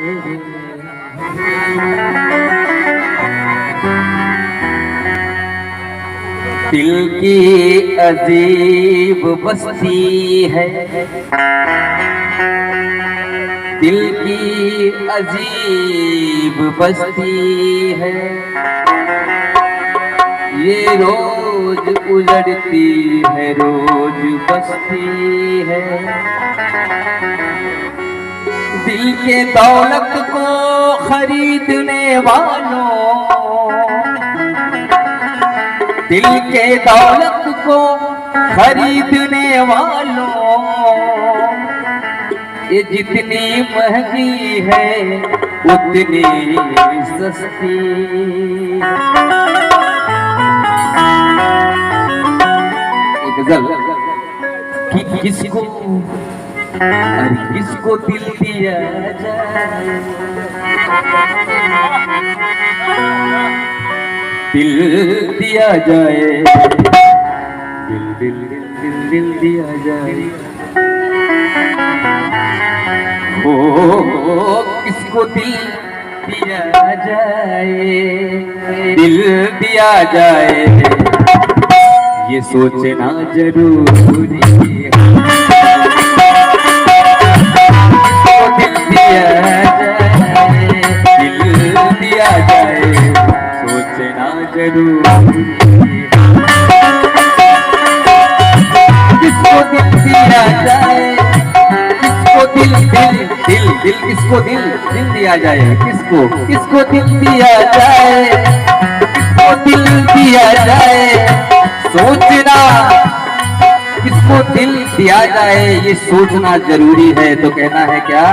दिल की अजीब बस्ती है, दिल की अजीब बस्ती है, ये रोज उजड़ती है, रोज बसती है। दिल के दौलत को खरीदने वालों, दिल के दौलत को खरीदने वालों, ये जितनी महंगी है उतनी सस्ती। एक गजल कि किसको अरे किसको दिल दिया जाए, दिल दिया जाए, दिल दिल दिल दिल दिल दिया जाए। हो किसको दिल दिया जाए, दिल दिया जाए, ये सोचना जरूरी है। दिल दिया जाए, दिल दिया जाए, सोचना जरूरी है। किसको दिल दिया जाए, किसको दिल दिल दिल दिल किसको दिल दिल दिया जाए, किसको किसको दिल दिया जाए, किसको दिल दिया जाए, सोचना किसको दिल दिया जाए, ये सोचना जरूरी है। तो कहना है क्या,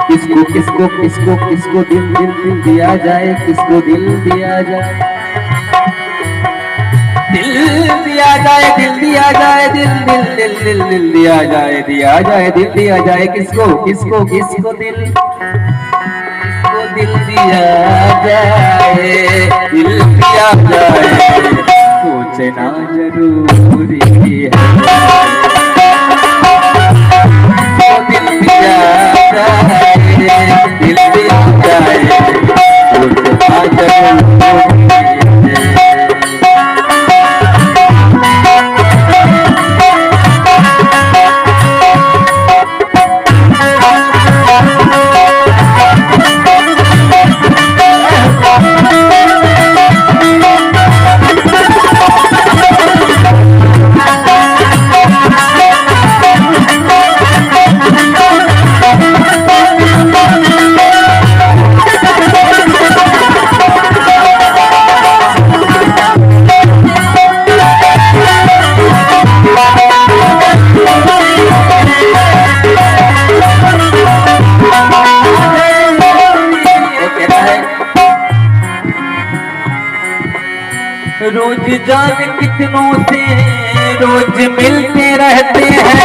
किसको किसको किसको किसको दिल दिल दिल दिया जाए, किसको दिल दिया जाए, दिल दिया जाए, दिल दिया जाए, दिल दिल दिल दिल दिल दिया जाए, दिया जाए, दिल दिया जाए, किसको किसको किसको दिल किसको दिल दिया जाए, दिल दिया जाए, सोचना जरूरी है। दिल दिया जाए, दिल दिया जाए, सोचना जरूरी है। रोज जान कितनों से रोज मिलते रहते हैं,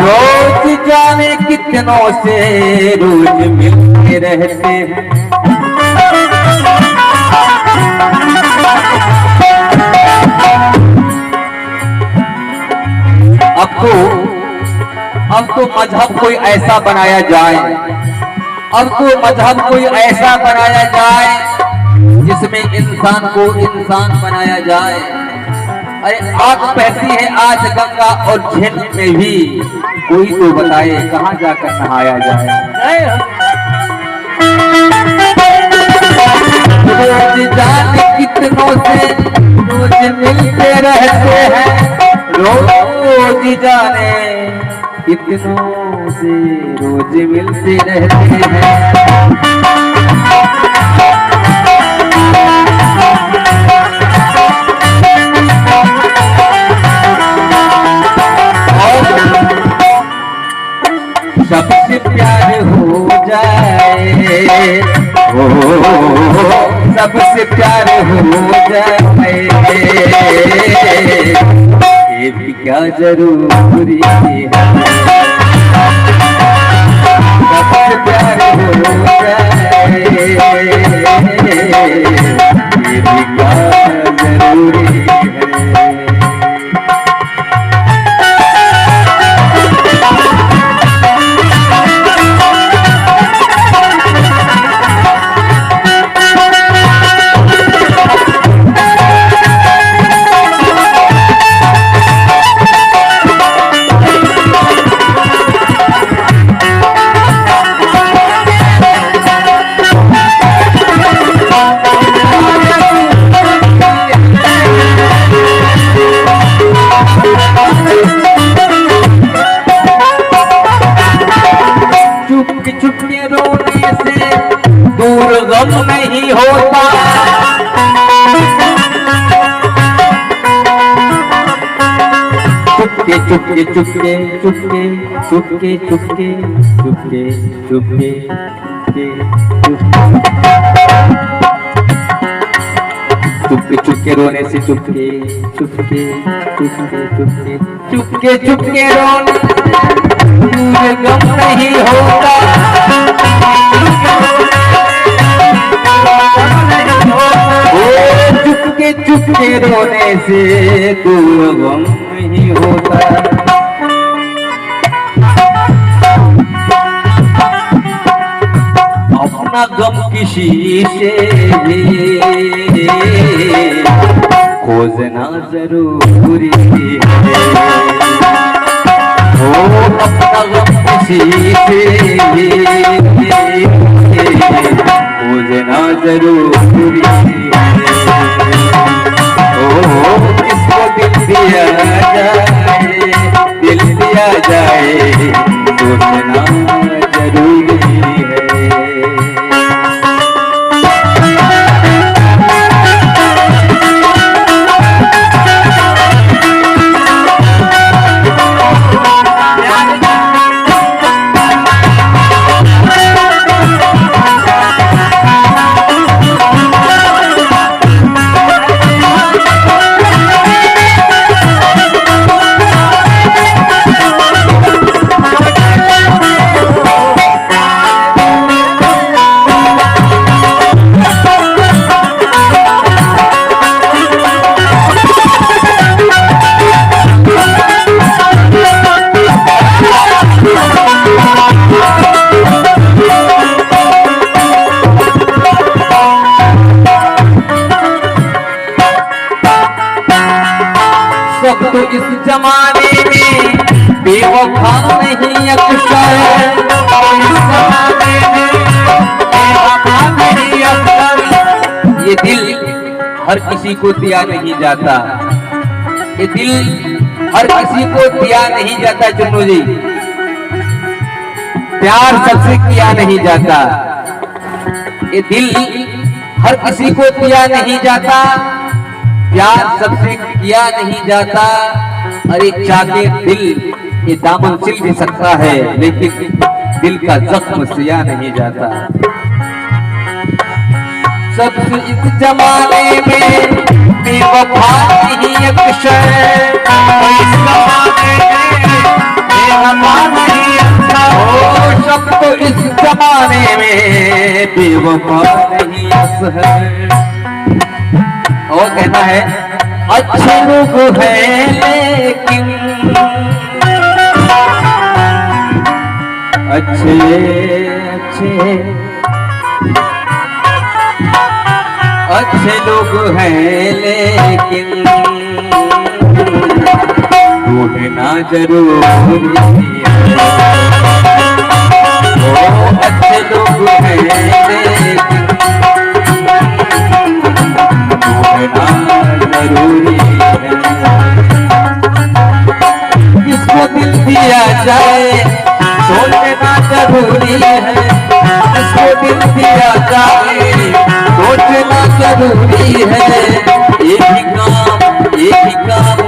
रोज जाने कितनों से रोज मिलते रहते हैं। अब तो मजहब कोई ऐसा बनाया जाए, अब तो मजहब कोई ऐसा बनाया जाए जिसमें इंसान को इंसान बनाया जाए। अरे आग बहती है आज गंगा और झील में भी, कोई तो बताए कहाँ जाकर नहाया जाए। रोज जाने कितनों से रोज मिलते रहते हैं, रोज जाने कितनों से रोज मिलते रहते हैं। सबसे प्यार हो जाए, ओ सबसे प्यार हो जाए, ये भी क्या जरूरी है। सबसे प्यार हो जाए, ये भी क्या जरूरी है। चुपके चुपके चुपके चुपके चुपके चुपके चुपके चुपके चुपके चुपके रोने से चुपके चुपके चुपके चुपके चुपके चुपके रोने तुझे गम नहीं होता चुपके चुपके रोने से तू गम नहीं होता अपना गम किसी से खोजना जरूरी है ओ अपना गम किसी से खोजना जरूरी है किसको दिल दिया जाए दिल दिया जाए सोचना जरूरी है सब तो इस जमाने में बेवफा नहीं अक्सर इस जमाने में बेवफा नहीं अक्सर ये दिल हर किसी को दिया नहीं जाता ये दिल हर किसी को दिया नहीं जाता चुन्नू जी प्यार सबसे किया नहीं जाता ये दिल हर किसी को दिया नहीं जाता प्यार सबसे किया नहीं जाता अरे चाहे दिल ये दामन सिल भी सकता है लेकिन दिल का जख्म सिया नहीं जाता सबसे इस जमाने में बेवफा नहीं अक्सर इस जमाने में बेवफा नहीं अक्सर सब तो इस जमाने में बेवफा नहीं अक्सर और कहना है अच्छे लोग हैं लेकिन अच्छे अच्छे अच्छे लोग हैं लेकिन ढूंढना जरूरी है ओ अच्छे लोग हैं लेकिन जरूरी है किसको दिल दिया जाए सोचना जरूरी है किसको दिल दिया जाए सोचना जरूरी है एक ही काम